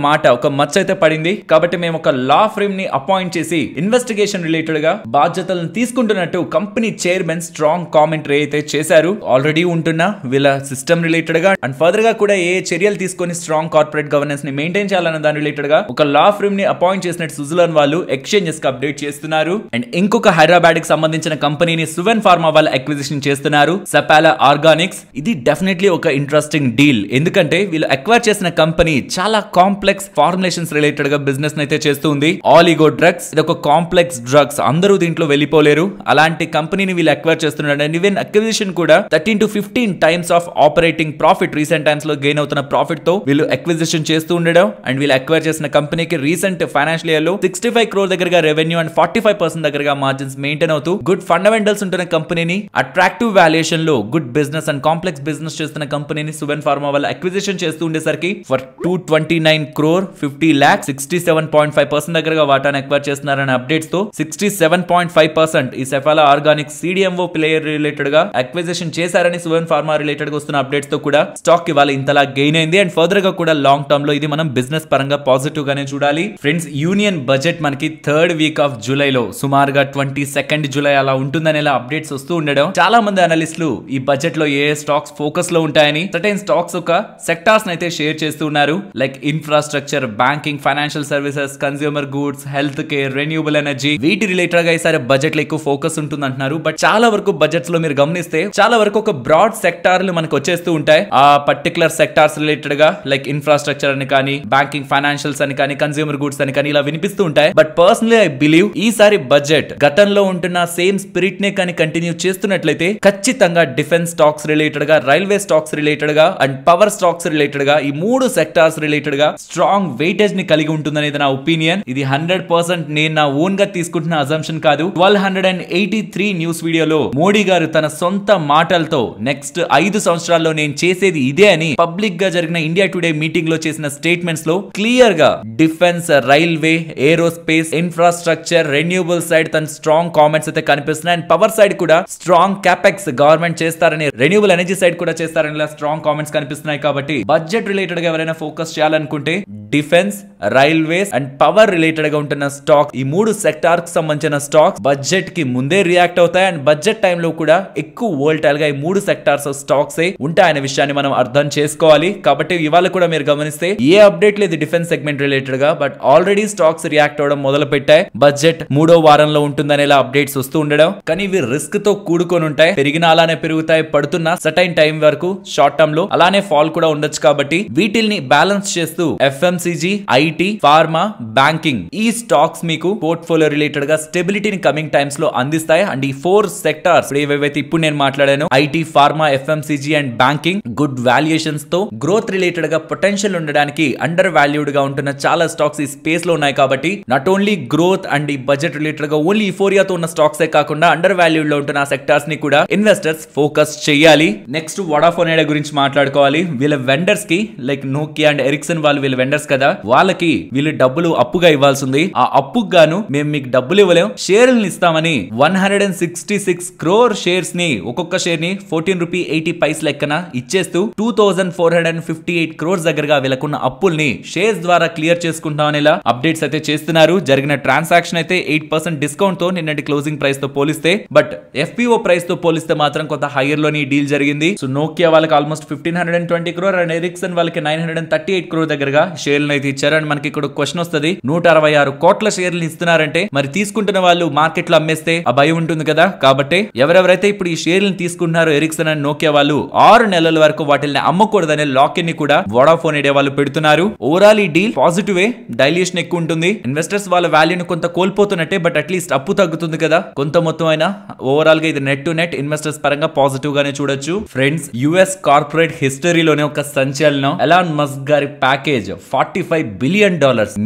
మచ్చ అయితే పడింది. కాబట్టి మేము ఒక లా ఫ్రేమ్ ని అపాయింట్ చేసి ఇన్వెస్టిగేషన్ రిలేటెడ్ గా బాధ్యతలను తీసుకుంటున్నట్టు కంపెనీ చైర్మన్ స్ట్రాంగ్ కామెంటరీ అయితే చేశారు. ఆల్రెడీ ఉంటున్న వీళ్ళ సిస్టమ్ రిలేటెడ్ గా అండ్ ఫర్దర్ గా కూడా ఏ చర్యలు తీసుకొని స్ట్రాంగ్ కార్పొరేట్ గవర్నెన్స్ ని మెయింటైన్ చేయాలన్న దాని రిలేటెడ్ గా ఒక లా ఫ్రేమ్ ని అపాయింట్ చేసినట్టు సుజలాన్ వాళ్ళు ఎక్స్చేంజెస్ కి అప్డేట్ చేస్తున్నారు. అండ్ ఇంకొక హైదరాబాద్ కి సంబంధించిన కంపెనీని సువెన్ ఫార్మా వాళ్ళు అక్విజిషన్ చేస్తున్నారు, సెపాలా ఆర్గానిక్స్. ఇది డెఫినెట్లీ ఒక ఇంట్రెస్టింగ్ డీల్, ఎందుకంటే వీళ్ళు అక్వైర్ చేసిన కంపెనీ చాలా కాంప్లెక్స్ ఫార్ములేషన్స్ రిలేటెడ్ గా బిజినెస్ అయితే చేస్తుంది. ఆలిగో డ్రగ్స్, ఇది ఒక కాంప్లెక్స్ డ్రగ్స్, అందరూ దీంట్లో వెళ్ళిపోలేరు. అలాంటి కంపెనీని వీళ్ళు అక్వైర్ చేస్తున్నారు. అండ్ ఈవెన్ అక్విజిషన్ కూడా 13 to 15 times of operating profit recent times లో గెయిన్ అవుతున్న ప్రాఫిట్ తో వీళ్ళు అక్విజిషన్ చేస్తూ ఉండడం. అండ్ వీళ్ళు అక్వైర్ చేసిన కంపెనీకి రీసెంట్ ఫైనాన్షియల్ ఇయర్ లో 65 crore దగ్గరగా రెవెన్యూ అండ్ 45% దగ్గరగా మార్జిన్స్ మెయింటైన్ అవుతూ గుడ్ ఫండమెంటల్స్ ఉంటున్న కంపెనీని, అట్రాక్టివ్ వాల్యుయేషన్ లో good business and complex business చేస్తున్న కంపెనీని సువెన్ ఫార్మా వాళ్ళు అక్విజిషన్ చేస్తూ ఉండేసరికి ఫర్ 229 crore 50 lakhs 67.5% దగ్గరగా వాటాను అక్వైర్ చేస్తున్నారనే అప్డేట్స్ తో 67.5% ఈ సెఫాలా ఆర్గానిక్ సిడిఎంఓ ప్లేయర్ రిలేటెడ్ గా అక్విజిషన్ చేశారని సువెన్ ఫార్మా రిలేటెడ్ గా వస్తున్న అప్డేట్స్ తో కూడా స్టాక్ ఇవాళ ఇంతలా గెయిన్ అయింది. అండ్ ఫర్దర్ గా కూడా లాంగ్ టర్మ్ లో ఇది మనం బిజినెస్ పరంగా పాజిటివ్ గానే చూడాలి. ఫ్రెండ్స్, యూనియన్ బడ్జెట్ మనకి 3rd వీక్ ఆఫ్ జూలైలో సుమారుగా 22nd జూలై అలా ఉంటుందని అప్డేట్స్ వస్తూ ఉండడం, చాలా మంది అనలిస్టులు ఈ బడ్జెట్ లో ఏ స్టాక్స్ ఫోకస్ లో ఉంటాయని సర్టైన్ స్టాక్స్ ఒక సెక్టార్స్ అయితే షేర్ చేస్తూ ఉన్నారు. Like infrastructure, banking, financial services, consumer goods, health care, renewable energy, వీటి రిలేటెడ్ గా ఈసారి బడ్జెట్ లో ఎక్కువ ఫోకస్ ఉంటుంది అంటున్నారు. బట్ చాలా వరకు బడ్జెట్స్ లో మీరు గమనిస్తే చాలా వరకు ఒక బ్రాడ్ సెక్టార్లు మనకు వచ్చేస్తూ ఉంటాయి. ఆ పర్టికులర్ సెక్టార్స్ రిలేటెడ్ గా లైక్ ఇన్ఫ్రాస్ట్రక్చర్ అని కానీ, బ్యాంకింగ్, ఫైనాన్షియల్స్ అని కానీ, కన్స్యూమర్ గూడ్స్ అని కానీ ఇలా వినిపిస్తూ ఉంటాయి. బట్ పర్సనలీ ఐ బిలీవ్ ఈసారి బడ్జెట్ గతంలో ఉంటున్న సేమ్ స్పిరిట్ నే కానీ కంటిన్యూ చేస్తున్నట్లయితే ఖచ్చితంగా డిఫెన్స్ స్టాక్స్ రిలేటెడ్ గా, రైల్వే స్టాక్స్ రిలేటెడ్ గా అండ్ పవర్ స్టాక్స్ రిలేటెడ్ గా, ఈ 3 సెక్టార్స్ రిలేటెడ్ గా స్ట్రాంగ్ వెయిటేజ్ ని కలిగి ఉంటుందనేది నా ఒపీనియన్. ఇది 100% నేను నా ఓన్ గా తీసుకుంటున్న అజంప్షన్ కాదు. 1283 న్యూస్ వీడియోలో మోడీ గారు తన సొంత మాటలతో నెక్స్ట్ 5 సంవత్సరాల్లో నేను చేసేది ఇదే అని పబ్లిక్ గా జరిగిన ఇండియా టుడే మీటింగ్ లో చేసిన స్టేట్మెంట్స్ లో క్లియర్ గా defence, railway, aerospace, infrastructure, renewable side తన స్ట్రాంగ్ కామెంట్స్ అయితే కనిపిస్తున్నాయి. అండ్ పవర్ సైడ్ కూడా స్ట్రాంగ్ క్యాపెక్స్ గవర్నమెంట్ చేస్తారని, రెన్యూబుల్ ఎనర్జీ సైడ్ కూడా చేస్తారని స్ట్రాంగ్ కామెంట్స్ కనిపిస్తున్నాయి. కాబట్టి బడ్జెట్ రిలేటెడ్ గా ఎవరైనా ఫోకస్ చేయాలనుకుంటే defence, railways and power related గా ఉంటున్న స్టాక్, ఈ 3 సెక్టార్ కి సంబంధించిన స్టాక్స్ బడ్జెట్ కి ముందే రియాక్ట్ అవుతాయి. అండ్ బడ్జెట్ టైం లో కూడా ఎక్కువ వోల్టైల్ గా ఈ 3 సెక్టార్స్ స్టాక్స్ ఉంటాయనే విషయాన్ని మనం అర్థం చేసుకోవాలి. కాబట్టి ఇవాళ కూడా మీరు గమనిస్తే ఏ అప్డేట్ లేదు డిఫెన్స్ సెగ్మెంట్ రిలేటెడ్ గా, బట్ ఆల్రెడీ స్టాక్స్ రియాక్ట్ అవడం మొదలు పెట్టాయి. బడ్జెట్ 3వ వారంలో ఉంటుందనేలా అప్డేట్స్ వస్తూ ఉండడం, కానీ ఇవి రిస్క్ తో కూడుకొని ఉంటాయి. పెరిగిన అలానే పెరుగుతాయి, పడుతున్న సర్టైన్ టైం వరకు షార్ట్ టర్మ్ లో అలానే ఫాల్ కూడా ఉండొచ్చు. కాబట్టి వీటిల్ని బ్యాలెన్స్ చేస్తూ ఎఫ్ఎంసీజీ, ఐటీ, ఫార్మా, బ్యాంకింగ్ ఈ స్టాక్స్ మీకు పోర్ట్ఫోలియో రిలేటెడ్ గా స్టెబిలిటీని కమింగ్ టైమ్స్ లో అందిస్తాయి. అండ్ ఈ 4 సెక్టార్స్ ఏవైతే ఇప్పుడు నేను మాట్లాడాను, IT, pharma, FMCG and banking, good valuations తో గ్రోత్ రిలేటెడ్ గా పొటెన్షియల్ ఉండడానికి అండర్ వాల్యూడ్ గా ఉంటున్న చాలా స్టాక్స్ ఈ స్పేస్ లో ఉన్నాయి. కాబట్టి నాట్ ఓన్లీ గ్రోత్ అండ్ ఈ బడ్జెట్ రిలేటెడ్ గా ఓన్లీ యూఫోరియాతో ఉన్న స్టాక్స్ కాకుండా అండర్ వాల్యూడ్ లో ఉంటున్న సెక్టార్స్ ని కూడా ఇన్వెస్టర్స్ ఫోకస్ చేయాలి. నెక్స్ట్ వడాఫోన్ ఐడియా గురించి మాట్లాడుకోవాలి. వీళ్ళ వెండర్స్ కి లైక్ నోకియా అండ్ ఎరిక్సన్ వాళ్ళు వీళ్ళ వెండర్స్ కదా, వాళ్ళకి వీళ్ళు డబ్బులు అప్పుగా ఇవ్వాల్సింది. ఆ అప్పుకు గాను మేము మీకు డబ్బులు ఇవ్వలేం, షేర్లను ఇస్తామని 166 crore షేర్స్ ని, ఒక్కొక్క షేర్ ని 14 రూపీ 80 పైస్ లెక్కన ఇచ్చేస్తూ 2458 crores దగ్గరగా వీళ్ళకున్న అప్పుల్ని షేర్స్ ద్వారా క్లియర్ చేసుకుంటామనేలా అప్డేట్స్ అయితే చేస్తున్నారు. జరిగిన ట్రాన్సాక్షన్ అయితే 8% డిస్కౌంట్ తో నిన్నటి క్లోజింగ్ ప్రైస్ తో పోలిస్తే, బట్ ఎఫ్పిఓ ప్రైస్ తో పోలిస్తే మాత్రం కొంత హైయర్ లోని డీల్ జరిగింది. సో నోకియా వాళ్ళకి ఆల్మోస్ట్ 1520 crore అండ్ ఎరిక్సన్ వాళ్ళకి 938 crore దగ్గరగా షేర్లను అయితే ఇచ్చారు. అండ్ మనకి ఇక్కడ క్వశ్చన్ వస్తుంది, 166 కోట్ల షేర్లు ఇస్తున్నారంటే మరి తీసుకుంటున్న తీసుకుంటున్న వాళ్ళు మార్కెట్ లో అమ్మేస్తే ఆ భయం ఉంటుంది కదా. కాబట్టి ఎవరెవరైతే ఇప్పుడు ఈ షేర్లను తీసుకుంటున్నారో ఎరిక్సన్ అండ్ నోకియా వాళ్ళు 6 నెలల వరకు వాటిని అమ్మకూడదనే లాక్ ఇన్ ని కూడా వోడాఫోన్ ఐడియా వాళ్ళు పెడుతున్నారు. ఓవరాల్ ఈ డీల్ పాజిటివ్ డైల్యూషన్ ఎక్కువ ఉంటుంది. ఇన్వెస్టర్స్ వాళ్ళ వాల్యూని కొంత కోల్పోతున్నట్టే, బట్ అట్లీస్ట్ అప్పు తగ్గుతుంది కదా కొంత మొత్తం అయినా. ఓవరాల్ గా ఇది నెట్ టు నెట్ ఇన్వెస్టర్స్ పరంగా పాజిటివ్ గానే చూడొచ్చు. ఫ్రెండ్స్, యుఎస్ కార్పొరేట్ హిస్టరీలోనే ఒక సంచలనం ఎలాన్ మస్క్ గారి ప్యాకేజ్ $45 బిలియన్,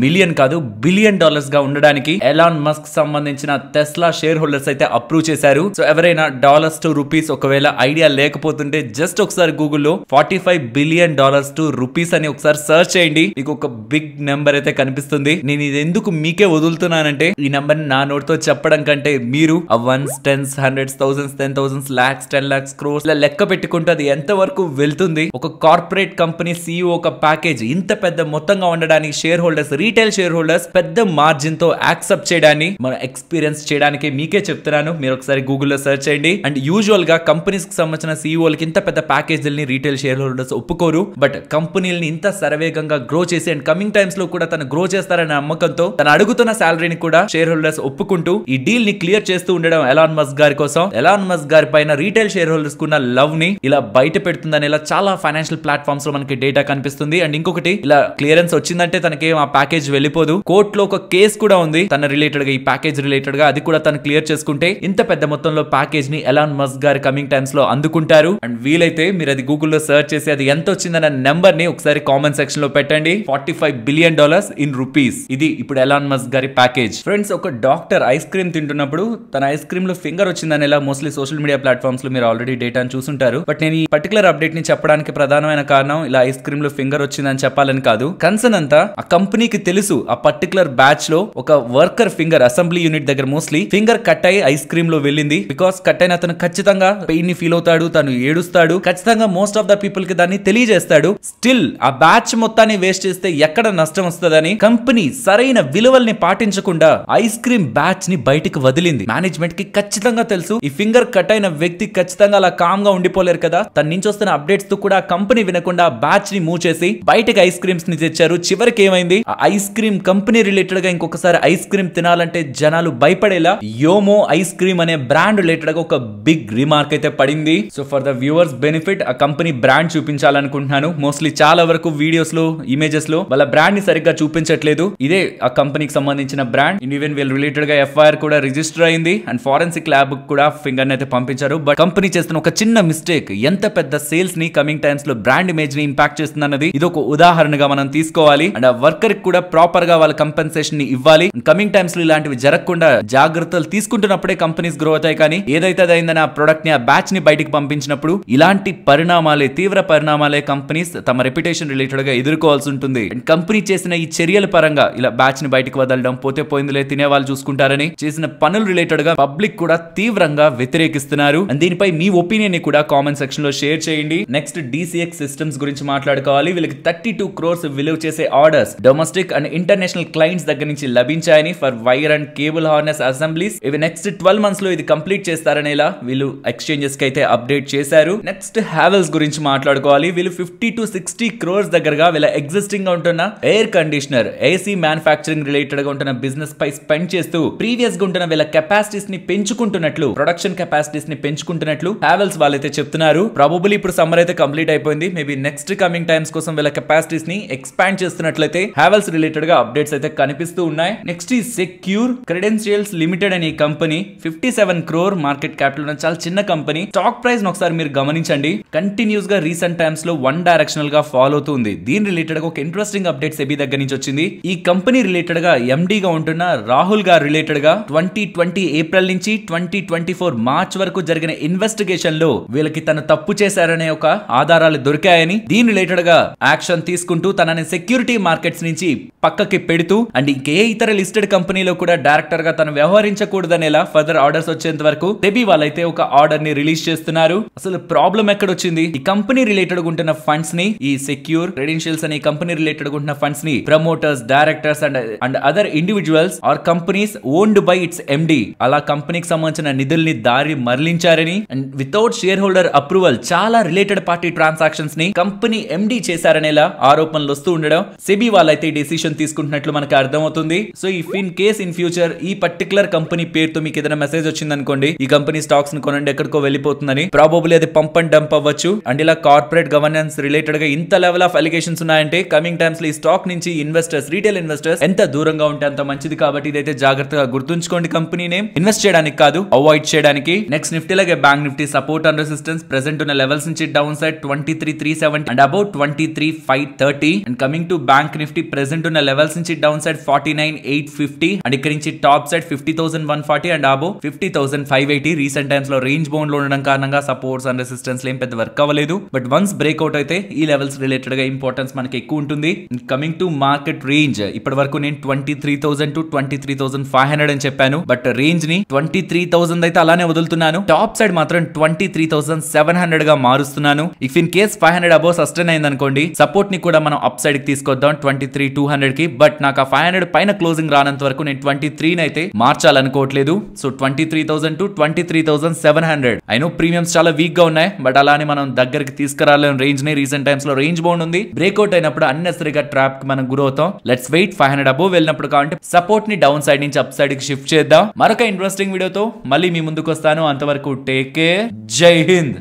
మిలియన్ కాదు బిలియన్ డాలర్స్ గా ఉండడానికి ఎలాన్ మస్క్ సంబంధించిన టెస్లా షేర్ హోల్డర్స్ అయితే అప్రూవ్ చేశారు. సో ఎవరైనా డాలర్స్ టు రూపీస్ ఒకవేళ ఐడియా లేకపోతుంటే జస్ట్ ఒకసారి గూగుల్లో $45 బిలియన్ టు రూపీస్ అని ఒకసారి సర్చ్ చేయండి. మీకు ఒక బిగ్ నెంబర్ అయితే కనిపిస్తుంది. నేను ఇది ఎందుకు మీకే వదులుతున్నానంటే ఈ నెంబర్ నా నోటితో చెప్పడం కంటే మీరు ఆ ones, tens, hundreds, thousands, 10,000 lakhs, 10 lakhs, crores ఇలా లెక్క పెట్టుకుంటే అది ఎంత వరకు వెళ్తుంది. ఒక కార్పొరేట్ కంపెనీ CEO ఒక ప్యాకేజ్ ఇంత పెద్ద మొత్తంగా ఉండడానికి share holders, retail share holders పెద్ద మార్జిన్ తో యాక్సెప్ట్ చేయడాన్ని మనం ఎక్స్పీరియన్స్ చేయడానికి మీకే చెప్తున్నాను. మీరు ఒకసారి గూగుల్లో సర్చ్ చేయండి. అండ్ యూజువల్ గా కంపెనీస్ కి సంబంధించిన CEOలకి ఇంత పెద్ద ప్యాకేజీలని రీటైల్ షేర్ హోల్డర్స్ ఒప్పుకోరు. బట్ కంపెనీలని ఇంత శరవేగంగా గ్రో చేసి అండ్ కమింగ్ టైమ్స్ లో కూడా తను గ్రో చేస్తారనే నమ్మకంతో తను అడుగుతున్న శాలరీని కూడా షేర్ హోల్డర్స్ ఒప్పుకుంటూ ఈ డీల్ ని క్లియర్ చేస్తూ ఉండడం ఎలాన్ మస్క్ గారి కోసం, ఎలాన్ మస్క్ గారి పైన రీటైల్ షేర్ హోల్డర్స్ కున్న లవ్ ని ఇలా బయట పెడుతుందని ఇలా చాలా ఫైనాన్షియల్ ప్లాట్ఫామ్స్ లో మనకి డేటా కనిపిస్తుంది. అండ్ ఇంకొకటి, ఇలా క్లియరెన్స్ వచ్చిందంటే తనకి ఆ ప్యాకేజ్ వెళ్ళిపోదు. కోర్టులో ఒక కేసు కూడా ఉంది తన రిలేటెడ్ గా, ఈ ప్యాకేజ్ రిలేటెడ్ గా. అది కూడా తను క్లియర్ చేసుకుంటే ఇంత పెద్ద మొత్తంలో ప్యాకేజ్ ని ఎలాన్ మస్క్ గారి కమింగ్ టైమ్స్ లో అందుకుంటారు. అండ్ వీలైతే మీరు అది గూగుల్లో సర్చ్ చేసి అది ఎంత వచ్చిందన్న నెంబర్ ని ఒకసారి కామెంట్ సెక్షన్ లో పెట్టండి. $45 బిలియన్ ఇన్ రూపీస్. ఇది ఇప్పుడు ఎలాన్ మస్క్ గారి ప్యాకేజ్. ఫ్రెండ్స్, ఒక డాక్టర్ ఐస్ క్రీమ్ తింటున్నప్పుడు తన ఐస్ క్రీమ్ లో ఫింగర్ వచ్చిందని ఇలా మోస్ట్లీ సోషల్ మీడియా ప్లాట్ఫామ్స్ లో మీరు ఆల్రెడీ డేటాను చూసుంటారు. బట్ నేను ఈ పర్టికులర్ అప్డేట్ ని చెప్పడానికి ప్రధానమైన కారణం ఇలా ఐస్ క్రీమ్ లో ఫింగర్ వచ్చిందని చెప్పాలని కాదు. కన్సర్న్ అంతా ఆ కంపెనీకి తెలుసు ఆ పర్టికులర్ బ్యాచ్ లో ఒక వర్కర్ ఫింగర్ అసెంబ్లీ యూనిట్ దగ్గర మోస్ట్లీ ఫింగర్ కట్ అయ్యి ఐస్ క్రీమ్ లో వెళ్ళింది. బికాస్ కట్ అయిన అతను ఖచ్చితంగా పెయిన్ ని ఫీల్ అవుతాడు, తను ఏడుస్తాడు, ఖచ్చితంగా మోస్ట్ ఆఫ్ ద పీపుల్ కి దాన్ని తెలియజేస్తాడు. స్టిల్ ఆ బ్యాచ్ మొత్తాన్ని వేస్ట్ చేస్తే ఎక్కడ నష్టం వస్తుందని కంపెనీ సరైన విలువల్ని పాటించకుండా ఐస్ క్రీమ్ బ్యాచ్ ని బయటికి వదిలింది. మేనేజ్మెంట్ కి ఖచ్చితంగా తెలుసు ఈ ఫింగర్ కట్ అయిన వ్యక్తి ఖచ్చితంగా అలా కామ్ గా ఉండిపోలేరు కదా. తన నుంచి వస్తున్న అప్డేట్స్ తో కూడా కంపెనీ వినకుండా బ్యాచ్ ని మూవ్ చేసి బయటకి ఐస్ క్రీమ్స్ ని తెచ్చారు. చివరికి ఏమైంది, ఆ ఐస్ క్రీమ్ కంపెనీ రిలేటెడ్ గా ఇంకొకసారి ఐస్ క్రీమ్ తినాలంటే జనాలు భయపడేలా యోమో ఐస్ క్రీమ్ అనే బ్రాండ్ రిలేటెడ్ గా ఒక బిగ్ రిమార్క్ అయితే పడింది. So for the viewers benefit ఆ కంపెనీ బ్రాండ్ చూపించాలనుకుంటున్నాను. మోస్ట్లీ చాలా వరకు వీడియోస్ లో, ఇమేజెస్ లో వాళ్ళ బ్రాండ్ ని సరిగ్గా చూపించట్లేదు. ఇదే ఆ కంపెనీకి సంబంధించిన బ్రాండ్. ఈవెన్ వీళ్ళ రిలేటెడ్ గా FIR కూడా రిజిస్టర్ అయింది అండ్ ఫారెన్సిక్ ల్యాబ్ కూడా ఫింగర్ అయితే పంపించారు. బట్ కంపెనీ చేస్తున్న ఒక చిన్న మిస్టేక్ ఎంత పెద్ద సేల్స్ ని కమింగ్ టైమ్స్ లో బ్రాండ్ ఇమేజ్ ని ఇంపాక్ట్ చేస్తుంది అన్నది ఇది ఒక ఉదాహరణగా మనం తీసుకోవాలి. అండ్ ఆ వర్కర్ కి కూడా ప్రాపర్ గా వాళ్ళ కంపెన్సేషన్ ని ఇవ్వాలి. కమింగ్ టైమ్స్ లో ఇలాంటివి జరగకుండా జాగ్రత్తలు తీసుకుంటున్నప్పుడే కంపెనీస్ గ్రో అవుతాయి. కానీ ఏదైతే అయిందని ఆ ప్రొడక్ట్ ని, ఆ బ్యాచ్ ని బయటికి పంపించినప్పుడు ఇలాంటి పరిణామాలే, తీవ్ర పరిణామాలే కంపెనీస్ తమ రెప్యుటేషన్ రిలేటెడ్ గా ఎదుర్కోవాల్సి ఉంటుంది. అండ్ కంపెనీ చేసిన ఈ చర్యల పరంగా ఇలా బ్యాచ్ ని బయటికి వదలడం, పోతే పోయిందిలే తినే వాళ్ళు చూసుకుంటారని చేసిన పనులు రిలేటెడ్ గా పబ్లిక్ కూడా తీవ్రంగా వ్యతిరేకిస్తున్నారు. అండ్ దీనిపై మీ ఒపీనియన్ ని కూడా కామెంట్ సెక్షన్ లో షేర్ చేయండి. నెక్స్ట్ DCX సిస్టమ్స్ గురించి మాట్లాడుకోవాలి. వీళ్ళకి 32 crores విలువ చేసే orders domestic and international clients దగ్గర నుంచి లభించాయని for wire and cable harness assemblies. ఇవి నెక్స్ట్ 12 months లో ఇది కంప్లీట్ చేస్తారనేలా వీళ్ళు ఎక్స్చేంజెస్ కి అయితే అప్డేట్ చేశారు. నెక్స్ట్ హావెల్స్ గురించి మాట్లాడుకోవాలి. వీళ్ళు 50 to 60 crores దగ్గరగా వీళ్ళ ఎగ్జిస్టింగ్ గా ఉంటున్న air conditioner, AC manufacturing related గా ఉంటున్న బిజినెస్ పై స్పెండ్ చేస్తూ ప్రీవియస్ గా ఉంటున్న వీళ్ళ కెపాసిటీస్ ని పెంచుకుంటున్నట్లు, ప్రొడక్షన్ కెపాసిటీస్ ని పెంచుకుంటున్నట్లు హావెల్స్ వాళ్ళైతే చెప్తున్నారు. ప్రాబబుల్లీ ఇప్పుడు సమ్మర్ అయితే కంప్లీట్ అయిపోయింది. మేబీ నెక్స్ట్ కమింగ్ టైమ్స్ కోసం వీళ్ళ కెపాసిటీస్ ని ఎక్స్పాండ్ చేస్తున్నట్లయితే హావెల్స్ రిలేటెడ్ గా అప్డేట్స్ అయితే కనిపిస్తూ ఉన్నాయి. నెక్స్ట్ ఈ సెక్యూర్ క్రెడెన్షియల్స్ లిమిటెడ్ అనే కంపెనీ 57 crore మార్కెట్ క్యాపిటల్ ఉన్న చాలా చిన్న కంపెనీ. స్టాక్ ప్రైస్ ఒకసారి మీరు గమనించండి. కంటిన్యూస్ గా రీసెంట్ టైమ్స్ లో వన్ డైరెక్షనల్ గా ఫాలో అవుతుంది. దీని రిలేటెడ్ గా ఒక ఇంట్రెస్టింగ్ అప్డేట్ సెబీ దగ్గర నుంచి వచ్చింది. ఈ కంపెనీ రిలేటెడ్ గా MD గా ఉంటున్న రాహుల్ గారు రిలేటెడ్ గా 2020 ఏప్రిల్ నుంచి 2024 మార్చ్ వరకు జరిగిన ఇన్వెస్టిగేషన్ లో వీళ్ళకి తను తప్పు చేశారనే ఒక ఆధారాలు దొరికాయని, దీని రిలేటెడ్ గా యాక్షన్ తీసుకుంటూ తనని సెక్యూరిటీ మార్కెట్స్ నుంచి పక్కకి పెడుతూ అండ్ ఇంకే ఇతర లిస్టెడ్ కంపెనీలో కూడా డైరెక్టర్ గా తను వ్యవహరించకూడదనేలా ఫర్దర్ ఆర్డర్స్ వచ్చేంత వరకు సెబీ వాళ్ళైతే ఒక ఆర్డర్ ని రిలీజ్ చేస్తున్నారు. అసలు ప్రాబ్లం ఎక్కడ వచ్చింది? ఈ కంపెనీ రిలేటెడ్ ఉంటున్న ఫండ్స్ ని, ఈ సెక్యూర్ క్రెడెన్షియల్స్ అనే కంపెనీ రిలేటెడ్ ఉంటున్న ఫండ్స్ ని promoters, directors and other individuals or companies owned by its MD అలా కంపెనీకి సంబంధించిన నిధుల్ని దారి మరలించారని and without shareholder approval చాలా రిలేటెడ్ పార్టీ ట్రాన్సాక్షన్స్ ని కంపెనీ MD చేశారనేలా ఆరోపణలు వస్తూ ఉండడం సెబీ వాళ్ళైతే డిసిషన్ తీసుకుంటున్నట్లు మనకు అర్థమవుతుంది. So if in case in future ఈ పర్టికులర్ కంపెనీ పేరుతో మీకు ఏదైనా మెసేజ్ వచ్చింది అనుకోండి, ఈ కంపెనీ స్టాక్స్ ని కొనండి ఎక్కడికో వెళ్ళిపోతుందని, ప్రాబబ్లీ అది పంప్ అండ్ డంప్ అవ్వచ్చు. అండ్ ఇలా కార్పొరేట్ గవర్నెన్స్ రిలేటెడ్ గా ఇంత లెవెల్ ఆఫ్ అలిగేషన్స్ ఉన్నాయంటే కమింగ్ టైమ్స్ లో ఈ స్టాక్ నుంచి ఇన్వెస్టర్స్, రీటైల్ ఇన్వెస్టర్స్ ఎంత దూరంగా ఉంటే అంత మంచిది. కాబట్టి ఇదైతే జాగ్రత్తగా గుర్తుంచుకోండి. కంపెనీ నేమ్ ఇన్వెస్ట్ చేయడానికి కాదు, అవాయిడ్ చేయడానికి. నెక్స్ట్ నిఫ్టీ లాగే bank Nifty support and resistance present ఉన్న లెవెల్స్ నుంచి down side 23,370 and about 23,530. And coming to bank Nifty present ఉన్న లెవెల్స్ నుంచి డౌన్ సైడ్ 49,850 అండ్ ఇక్కడ నుంచి top side 50,140 and above 50,580. Recent times లో రేంజ్ బౌండ్ లో ఉండడం కారణంగా సపోర్ట్స్ అండ్ రెసిస్టెన్స్ ఏం పెద్ద వర్క్ అవ్వలేదు. బట్ వన్స్ బ్రేక్అవుట్ అయితే ఈ లెవెల్స్ రిలేటెడ్ గా ఇంపార్టెన్స్ మనకి ఎక్కువ ఉంటుంది. కమింగ్ టు మార్కెట్ రేంజ్, ఇప్పటి వరకు నేను 23,000 to 23,500 అని చెప్పాను. బట్ రేంజ్ ని 23,000 అయితే అలానే వదులుతున్నాను. టాప్ సైడ్ మాత్రం 23,700 గా మారుస్తున్నాను. If in case 500 above sustain అయింది అనుకోండి, సపోర్ట్ ని కూడా మనం అప్ సైడ్ కి తీసుకొద్దాం 23,200 కి. బట్ నాకు ఆ 500 పైన క్లోజింగ్ రానంత వరకు నేను 23 అయితే మార్చాలనుకోవట్లేదు. So 23,000 to 23,700. I know premiums చాలా వీక్ గా ఉన్నాయి, బట్ అలానే మనం దగ్గరికి తీసుకురాలేని రేంజ్ ని. రీసెంట్ టైమ్స్ లో రేంజ్ బౌండ్ ఉంది, బ్రేక్అవుట్ అయినప్పుడు అన్నెసరీగా ట్రాప్ కి మనం గురవుతాం. Let's wait. 500 అబౌవ్ వెళ్ళినప్పుడు కావాలంటే సపోర్ట్ ని డౌన్ సైడ్ నుంచి అప్ సైడ్ కి షిఫ్ట్ చేద్దాం. మరొక ఇంట్రెస్టింగ్ వీడియోతో మళ్ళీ మీ ముందుకు వస్తాను. అంతవరకు టేక్ కేర్. జై హింద్.